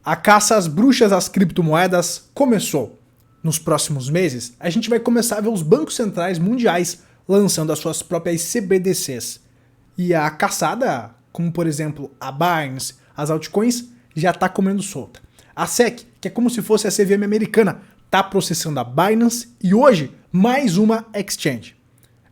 A caça às bruxas às criptomoedas começou. Nos próximos meses, a gente vai começar a ver os bancos centrais mundiais lançando as suas próprias CBDCs. E a caçada, como por exemplo a Binance, as altcoins, já está comendo solta. A SEC, que é como se fosse a CVM americana, está processando a Binance e hoje mais uma exchange.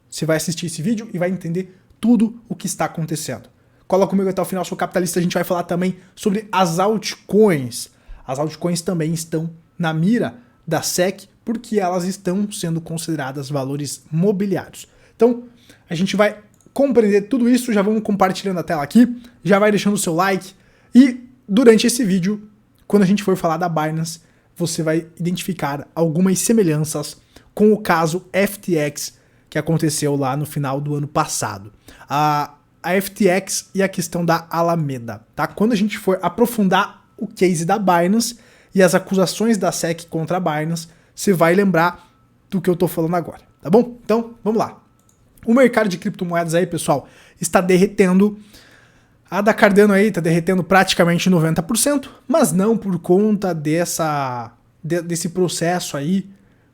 Você vai assistir esse vídeo e vai entender tudo o que está acontecendo. Cola comigo até o final, sou capitalista, a gente vai falar também sobre as altcoins. As altcoins também estão na mira da SEC porque elas estão sendo consideradas valores mobiliários. Então, a gente vai compreender tudo isso, já vamos compartilhando a tela aqui, já vai deixando o seu like e durante esse vídeo, quando a gente for falar da Binance, você vai identificar algumas semelhanças com o caso FTX que aconteceu lá no final do ano passado. A FTX e a questão da Alameda, tá? Quando a gente for aprofundar o case da Binance e as acusações da SEC contra a Binance, você vai lembrar do que eu tô falando agora, tá bom? Então, vamos lá. O mercado de criptomoedas aí, pessoal, está derretendo. A da Cardano aí está derretendo praticamente 90%, mas não por conta desse processo aí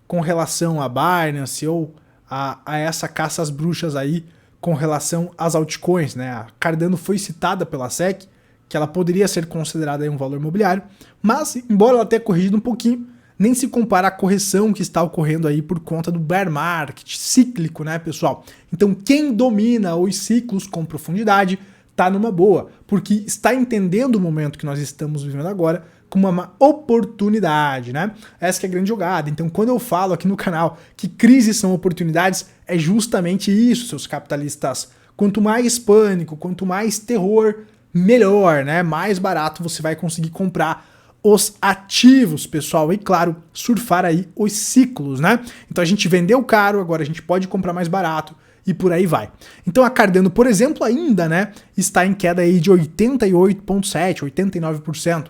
com relação a Binance ou a essa caça às bruxas aí com relação às altcoins, né? A Cardano foi citada pela SEC, que ela poderia ser considerada aí um valor imobiliário, mas embora ela tenha corrigido um pouquinho, nem se compara à correção que está ocorrendo aí por conta do bear market cíclico, né, pessoal? Então quem domina os ciclos com profundidade tá numa boa, porque está entendendo o momento que nós estamos vivendo agora como uma oportunidade, né? Essa que é a grande jogada. Então, quando eu falo aqui no canal que crises são oportunidades, é justamente isso, seus capitalistas. Quanto mais pânico, quanto mais terror, melhor, né? Mais barato você vai conseguir comprar os ativos, pessoal. E, claro, surfar aí os ciclos, né? Então, a gente vendeu caro, agora a gente pode comprar mais barato e por aí vai. Então, a Cardano, por exemplo, ainda, né, está em queda aí de 88,7%, 89%.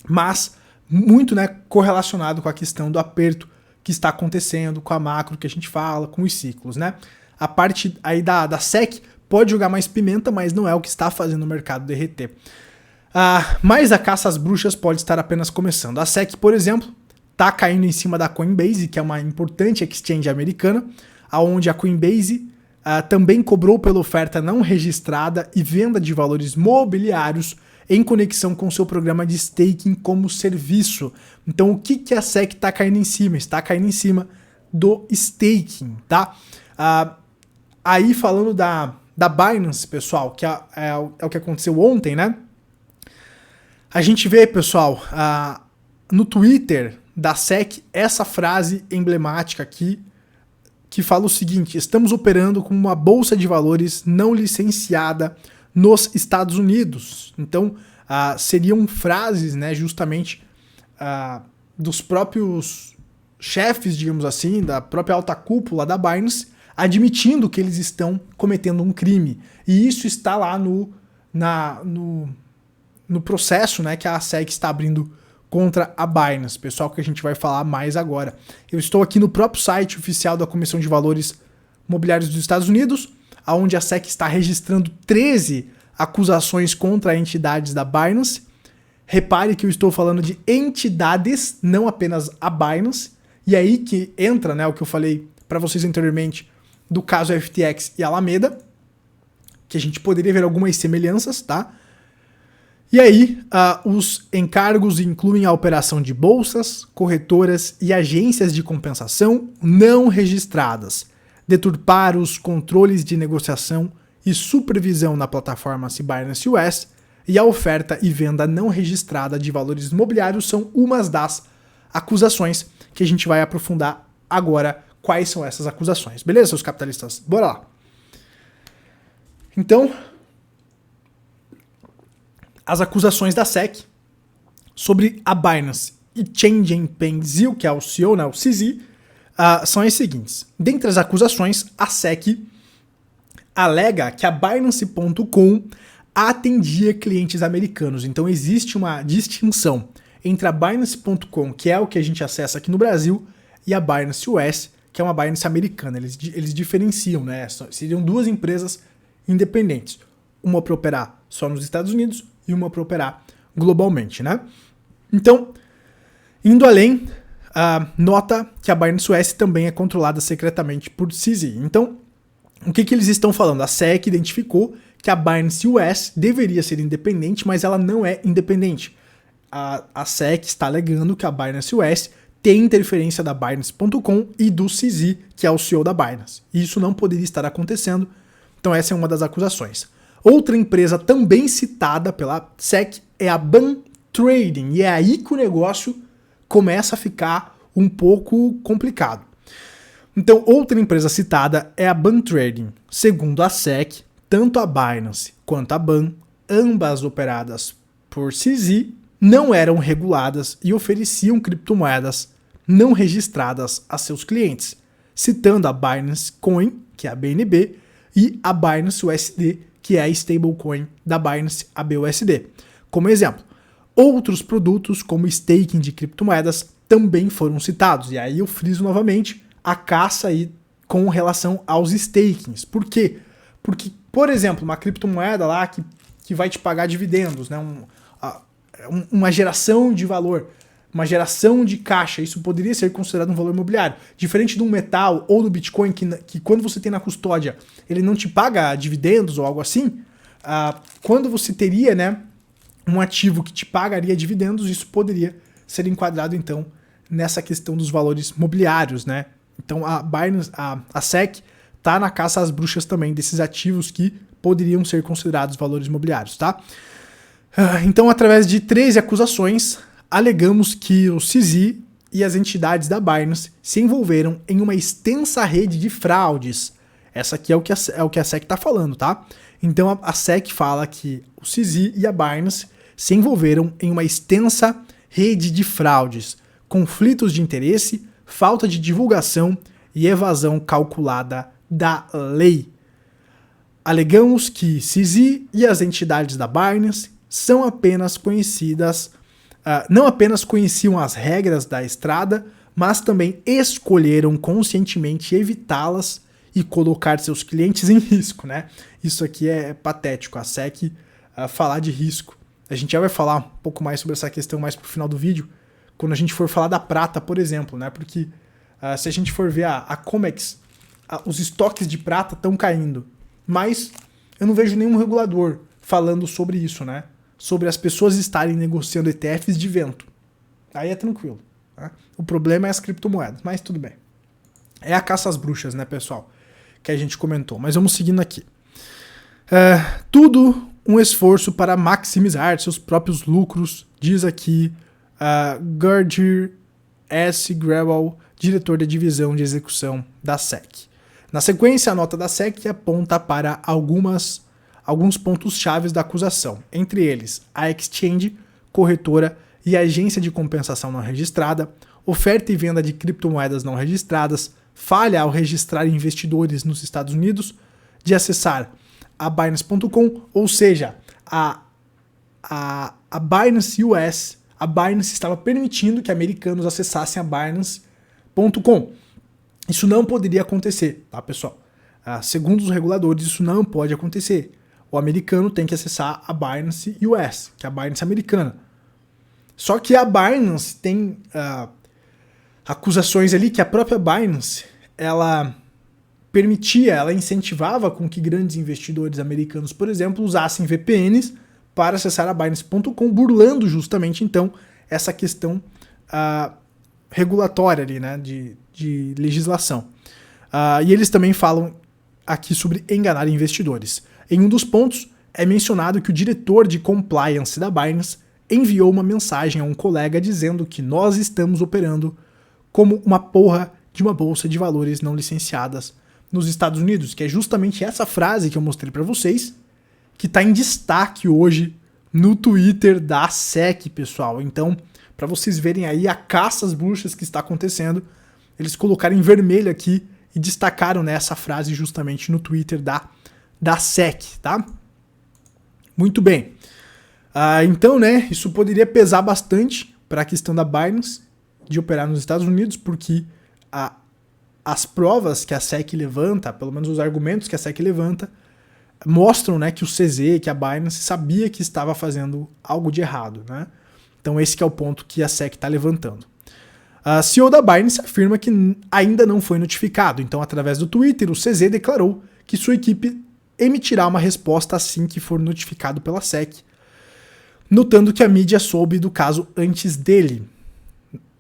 Mas muito, né, correlacionado com a questão do aperto que está acontecendo, com a macro que a gente fala, com os ciclos, né? A parte aí da SEC pode jogar mais pimenta, mas não é o que está fazendo o mercado derreter. Mas a caça às bruxas pode estar apenas começando. A SEC, por exemplo, está caindo em cima da Coinbase, que é uma importante exchange americana, onde a Coinbase também cobrou pela oferta não registrada e venda de valores mobiliários em conexão com seu programa de staking como serviço. Então, o que a SEC está caindo em cima? Está caindo em cima do staking, tá? Aí, falando da Binance, pessoal, que é o que aconteceu ontem, né? A gente vê, pessoal, no Twitter da SEC, essa frase emblemática aqui, que fala o seguinte: estamos operando com uma bolsa de valores não licenciada nos Estados Unidos. Então, seriam frases, né, justamente dos próprios chefes, digamos assim, da própria alta cúpula da Binance, admitindo que eles estão cometendo um crime. E isso está lá no processo, né, que a SEC está abrindo contra a Binance, pessoal, que a gente vai falar mais agora. Eu estou aqui no próprio site oficial da Comissão de Valores Mobiliários dos Estados Unidos, onde a SEC está registrando 13 acusações contra entidades da Binance. Repare que eu estou falando de entidades, não apenas a Binance. E aí que entra, né, o que eu falei para vocês anteriormente do caso FTX e Alameda, que a gente poderia ver algumas semelhanças, tá? E aí, os encargos incluem a operação de bolsas, corretoras e agências de compensação não registradas, deturpar os controles de negociação e supervisão na plataforma Binance US e a oferta e venda não registrada de valores imobiliários são umas das acusações que a gente vai aprofundar agora. Quais são essas acusações? Beleza, seus capitalistas? Bora lá. Então, as acusações da SEC sobre a Binance e Chen Jinping Zhu, que é o CEO, né, o CZ, são as seguintes. Dentre as acusações, a SEC alega que a Binance.com atendia clientes americanos. Então existe uma distinção entre a Binance.com, que é o que a gente acessa aqui no Brasil, e a Binance US, que é uma Binance americana. Eles diferenciam, né? Seriam duas empresas independentes. Uma para operar só nos Estados Unidos e uma para operar globalmente, né? Então, indo além, nota que a Binance US também é controlada secretamente por CZ. Então, o que eles estão falando? A SEC identificou que a Binance US deveria ser independente, mas ela não é independente. A SEC está alegando que a Binance US tem interferência da Binance.com e do CZ, que é o CEO da Binance. E isso não poderia estar acontecendo, então essa é uma das acusações. Outra empresa também citada pela SEC é a BAN Trading, e é aí que o negócio começa a ficar um pouco complicado. Então, outra empresa citada é a BAN Trading. Segundo a SEC, tanto a Binance quanto a BAN, ambas operadas por CZ, não eram reguladas e ofereciam criptomoedas não registradas a seus clientes, citando a Binance Coin, que é a BNB, e a Binance USD, que é a stablecoin da Binance, a BUSD. Como exemplo, outros produtos como staking de criptomoedas também foram citados. E aí eu friso novamente a caça aí com relação aos stakings. Por quê? Porque, por exemplo, uma criptomoeda lá que vai te pagar dividendos, né? Uma geração de valor, uma geração de caixa, isso poderia ser considerado um valor imobiliário. Diferente de um metal ou do Bitcoin, que quando você tem na custódia, ele não te paga dividendos ou algo assim, quando você teria, né, um ativo que te pagaria dividendos, isso poderia ser enquadrado, então, nessa questão dos valores mobiliários, né? Então, a Binance, a SEC tá na caça às bruxas também desses ativos que poderiam ser considerados valores mobiliários, tá? Então, através de 13 acusações, alegamos que o CZ e as entidades da Binance se envolveram em uma extensa rede de fraudes. Essa aqui é o que a SEC está falando, tá? Então, a SEC fala que o CZ e a Binance se envolveram em uma extensa rede de fraudes, conflitos de interesse, falta de divulgação e evasão calculada da lei. Alegamos que CZ e as entidades da Binance são apenas conhecidas, não apenas conheciam as regras da estrada, mas também escolheram conscientemente evitá-las e colocar seus clientes em risco, né? Isso aqui é patético, a SEC falar de risco. A gente já vai falar um pouco mais sobre essa questão mais pro final do vídeo, quando a gente for falar da prata, por exemplo, né? Porque se a gente for ver a COMEX, os estoques de prata estão caindo, mas eu não vejo nenhum regulador falando sobre isso, né? Sobre as pessoas estarem negociando ETFs de vento. Aí é tranquilo. Tá? O problema é as criptomoedas, mas tudo bem. É a caça às bruxas, né, pessoal? Que a gente comentou. Mas vamos seguindo aqui. Tudo um esforço para maximizar seus próprios lucros, diz aqui Gurjit S. Grewal, diretor da divisão de execução da SEC. Na sequência, a nota da SEC aponta para alguns pontos chaves da acusação, entre eles a exchange, corretora e agência de compensação não registrada, oferta e venda de criptomoedas não registradas, falha ao registrar investidores nos Estados Unidos, de acessar a Binance.com, ou seja, a Binance US, a Binance estava permitindo que americanos acessassem a Binance.com. Isso não poderia acontecer, tá, pessoal? Segundo os reguladores, isso não pode acontecer. O americano tem que acessar a Binance US, que é a Binance americana. Só que a Binance tem acusações ali que a própria Binance, ela incentivava com que grandes investidores americanos, por exemplo, usassem VPNs para acessar a Binance.com, burlando justamente, então, essa questão regulatória ali, né, de legislação. E eles também falam aqui sobre enganar investidores. Em um dos pontos, é mencionado que o diretor de compliance da Binance enviou uma mensagem a um colega dizendo que nós estamos operando como uma porra de uma bolsa de valores não licenciadas nos Estados Unidos, que é justamente essa frase que eu mostrei para vocês, que está em destaque hoje no Twitter da SEC, pessoal. Então, para vocês verem aí a caça às bruxas que está acontecendo, eles colocaram em vermelho aqui e destacaram nessa frase justamente no Twitter da SEC, tá? Muito bem. Então, né, isso poderia pesar bastante para a questão da Binance de operar nos Estados Unidos, porque as provas que a SEC levanta, pelo menos os argumentos que a SEC levanta, mostram, né, que o CZ, que a Binance sabia que estava fazendo algo de errado, né? Então esse que é o ponto que a SEC está levantando. A CEO da Binance afirma que ainda não foi notificado, então através do Twitter, o CZ declarou que sua equipe emitirá uma resposta assim que for notificado pela SEC, notando que a mídia soube do caso antes dele.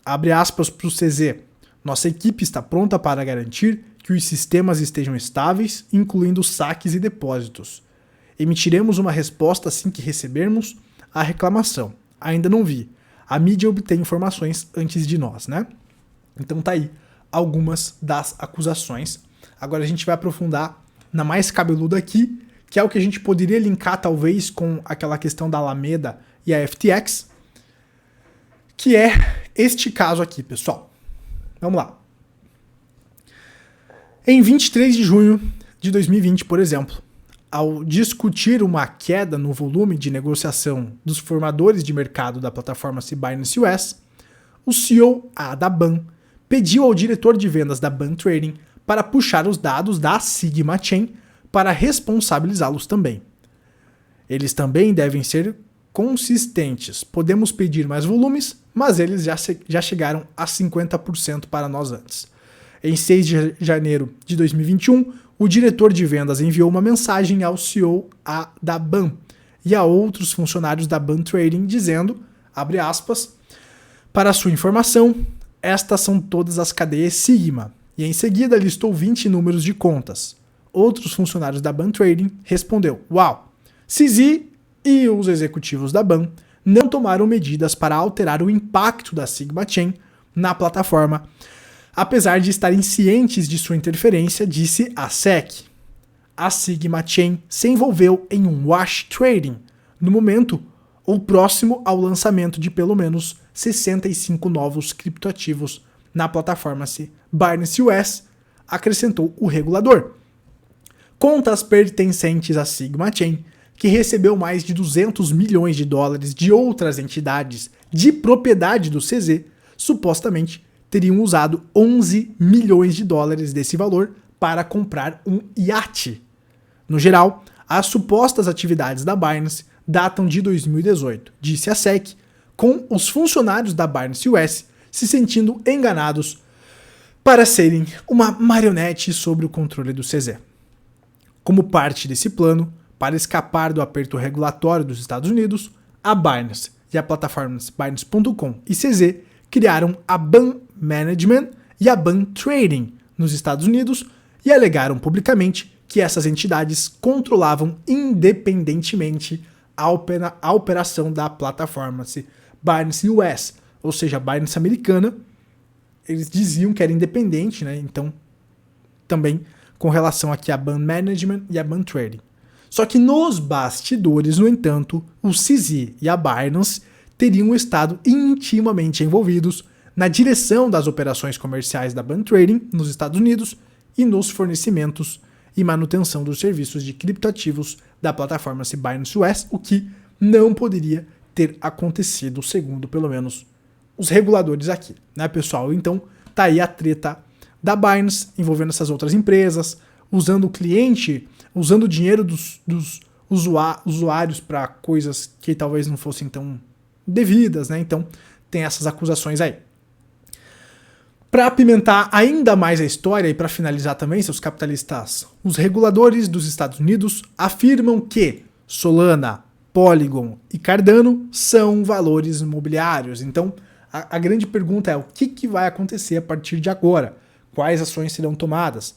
Abre aspas para o CZ. Nossa equipe está pronta para garantir que os sistemas estejam estáveis, incluindo saques e depósitos. Emitiremos uma resposta assim que recebermos a reclamação. Ainda não vi. A mídia obtém informações antes de nós, né? Então tá aí algumas das acusações. Agora a gente vai aprofundar na mais cabeluda aqui, que é o que a gente poderia linkar talvez com aquela questão da Alameda e a FTX, que é este caso aqui, pessoal. Vamos lá. Em 23 de junho de 2020, por exemplo, ao discutir uma queda no volume de negociação dos formadores de mercado da plataforma Binance US, o CEO da BAN pediu ao diretor de vendas da BAN Trading para puxar os dados da Sigma Chain para responsabilizá-los também. Eles também devem ser consistentes. Podemos pedir mais volumes, mas eles já chegaram a 50% para nós antes. Em 6 de janeiro de 2021, o diretor de vendas enviou uma mensagem ao CEO da BAN e a outros funcionários da BAN Trading dizendo, abre aspas, para sua informação, estas são todas as cadeias Sigma, e em seguida listou 20 números de contas. Outros funcionários da BAN Trading respondeu, uau, CZ e os executivos da BAN não tomaram medidas para alterar o impacto da Sigma Chain na plataforma, apesar de estarem cientes de sua interferência, disse a SEC. A Sigma Chain se envolveu em um wash trading, no momento ou próximo ao lançamento de pelo menos 65 novos criptoativos na plataforma Binance US, acrescentou o regulador. Contas pertencentes à Sigma Chain, que recebeu mais de 200 milhões de dólares de outras entidades de propriedade do CZ, supostamente teriam usado 11 milhões de dólares desse valor para comprar um iate. No geral, as supostas atividades da Binance datam de 2018, disse a SEC, com os funcionários da Binance US se sentindo enganados para serem uma marionete sobre o controle do CZ. Como parte desse plano, para escapar do aperto regulatório dos Estados Unidos, a Binance e a plataforma Binance.com e CZ criaram a BAN Management e a BAN Trading nos Estados Unidos e alegaram publicamente que essas entidades controlavam independentemente a operação da plataforma Binance US, ou seja, a Binance americana. Eles diziam que era independente, né? Então, também com relação aqui a BAN Management e a BAN Trading. Só que nos bastidores, no entanto, o CZ e a Binance teriam estado intimamente envolvidos na direção das operações comerciais da BAN Trading nos Estados Unidos e nos fornecimentos e manutenção dos serviços de criptoativos da plataforma Binance US, o que não poderia ter acontecido, segundo pelo menos os reguladores aqui, né, pessoal? Então, tá aí a treta da Binance envolvendo essas outras empresas, usando o cliente, usando o dinheiro dos usuários para coisas que talvez não fossem tão devidas, né? Então, tem essas acusações aí. Para apimentar ainda mais a história e para finalizar também, seus capitalistas, os reguladores dos Estados Unidos afirmam que Solana, Polygon e Cardano são valores imobiliários. Então, a grande pergunta é o que vai acontecer a partir de agora? Quais ações serão tomadas?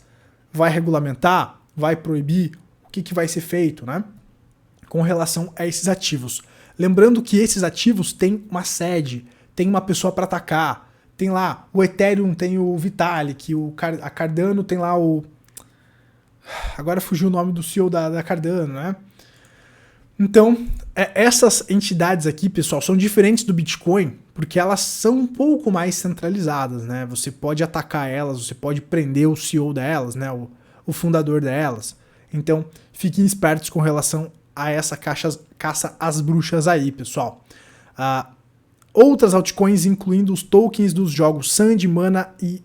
Vai regulamentar? Vai proibir? O que vai ser feito, né? Com relação a esses ativos. Lembrando que esses ativos têm uma sede, tem uma pessoa para atacar, tem lá o Ethereum, tem o Vitalik, a Cardano tem lá o... Agora fugiu o nome do CEO da Cardano, né? Então, essas entidades aqui, pessoal, são diferentes do Bitcoin, porque elas são um pouco mais centralizadas, né? Você pode atacar elas, você pode prender o CEO delas, né? O fundador delas. Então, fiquem espertos com relação a essa caça às bruxas aí, pessoal. Outras altcoins, incluindo os tokens dos jogos Sand, Mana e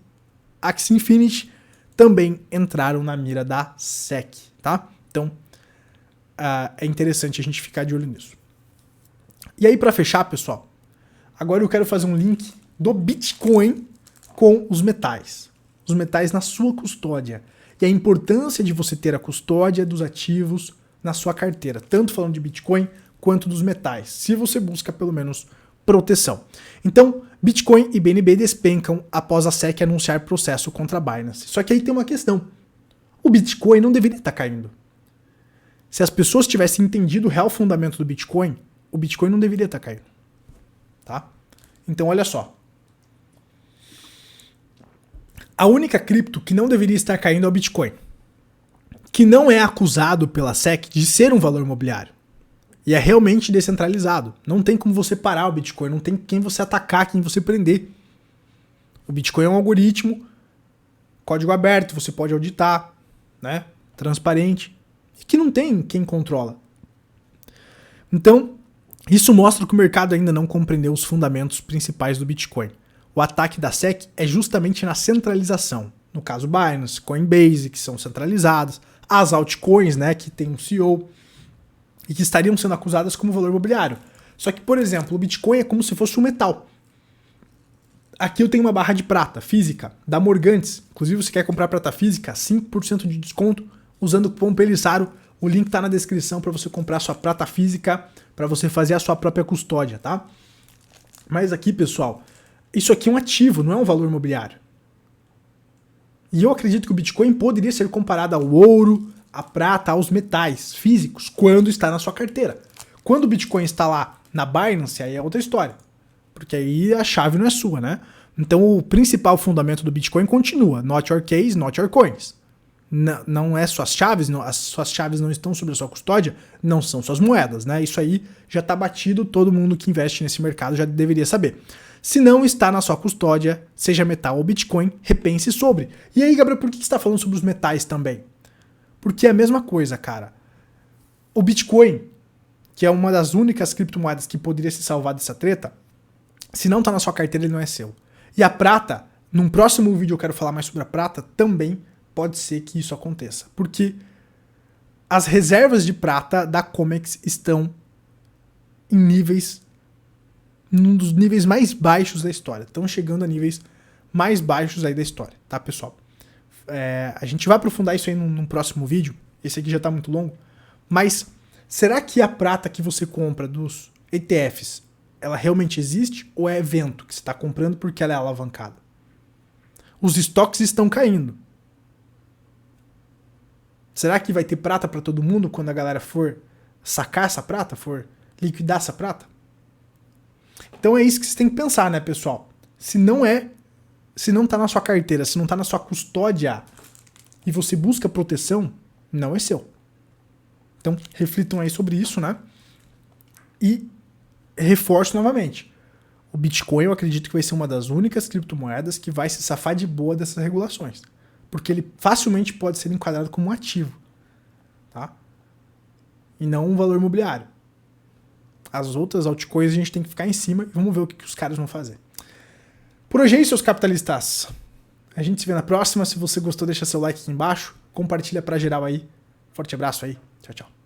Axie Infinity, também entraram na mira da SEC, tá? Então, é interessante a gente ficar de olho nisso. E aí, para fechar, pessoal, Agora eu quero fazer um link do Bitcoin com os metais. Os metais na sua custódia. E a importância de você ter a custódia dos ativos na sua carteira. Tanto falando de Bitcoin quanto dos metais. Se você busca pelo menos proteção. Então, Bitcoin e BNB despencam após a SEC anunciar processo contra a Binance. Só que aí tem uma questão. O Bitcoin não deveria estar caindo. Se as pessoas tivessem entendido o real fundamento do Bitcoin, o Bitcoin não deveria estar caindo. Tá? Então, olha só. A única cripto que não deveria estar caindo é o Bitcoin, que não é acusado pela SEC de ser um valor imobiliário. E é realmente descentralizado. Não tem como você parar o Bitcoin, não tem quem você atacar, quem você prender. O Bitcoin é um algoritmo, código aberto, você pode auditar, né? Transparente, e que não tem quem controla. Então, isso mostra que o mercado ainda não compreendeu os fundamentos principais do Bitcoin. O ataque da SEC é justamente na centralização. No caso Binance, Coinbase, que são centralizadas, as altcoins, né, que tem um CEO, e que estariam sendo acusadas como valor imobiliário. Só que, por exemplo, o Bitcoin é como se fosse um metal. Aqui eu tenho uma barra de prata física da Morgantes. Inclusive, se você quer comprar prata física, 5% de desconto usando o cupom PELISSARO. O link está na descrição para você comprar sua prata física, para você fazer a sua própria custódia, tá? Mas aqui, pessoal, isso aqui é um ativo, não é um valor imobiliário. E eu acredito que o Bitcoin poderia ser comparado ao ouro, à prata, aos metais físicos, quando está na sua carteira. Quando o Bitcoin está lá na Binance, aí é outra história. Porque aí a chave não é sua, né? Então o principal fundamento do Bitcoin continua. Not your case, not your coins. Não é suas chaves, as suas chaves não estão sob a sua custódia, não são suas moedas, né? Isso aí já está batido, todo mundo que investe nesse mercado já deveria saber. Se não está na sua custódia, seja metal ou Bitcoin, repense sobre. E aí, Gabriel, por que você está falando sobre os metais também? Porque é a mesma coisa, cara. O Bitcoin, que é uma das únicas criptomoedas que poderia se salvar dessa treta, se não está na sua carteira, ele não é seu. E a prata, num próximo vídeo eu quero falar mais sobre a prata, também pode ser que isso aconteça. Porque as reservas de prata da COMEX estão em níveis, num dos níveis mais baixos da história. Estão chegando a níveis mais baixos aí da história, tá, pessoal? A gente vai aprofundar isso aí num próximo vídeo. Esse aqui já está muito longo. Mas será que a prata que você compra dos ETFs, ela realmente existe ou é evento que você está comprando porque ela é alavancada? Os estoques estão caindo. Será que vai ter prata para todo mundo quando a galera for sacar essa prata, for liquidar essa prata? Então é isso que você tem que pensar, né, pessoal? Se não tá na sua carteira, se não tá na sua custódia e você busca proteção, não é seu. Então reflitam aí sobre isso, né? E reforço novamente. O Bitcoin eu acredito que vai ser uma das únicas criptomoedas que vai se safar de boa dessas regulações. Porque ele facilmente pode ser enquadrado como um ativo, tá? E não um valor imobiliário. As outras altcoins a gente tem que ficar em cima e vamos ver o que os caras vão fazer. Por hoje é isso, seus capitalistas. A gente se vê na próxima. Se você gostou, deixa seu like aqui embaixo. Compartilha pra geral aí. Forte abraço aí. Tchau, tchau.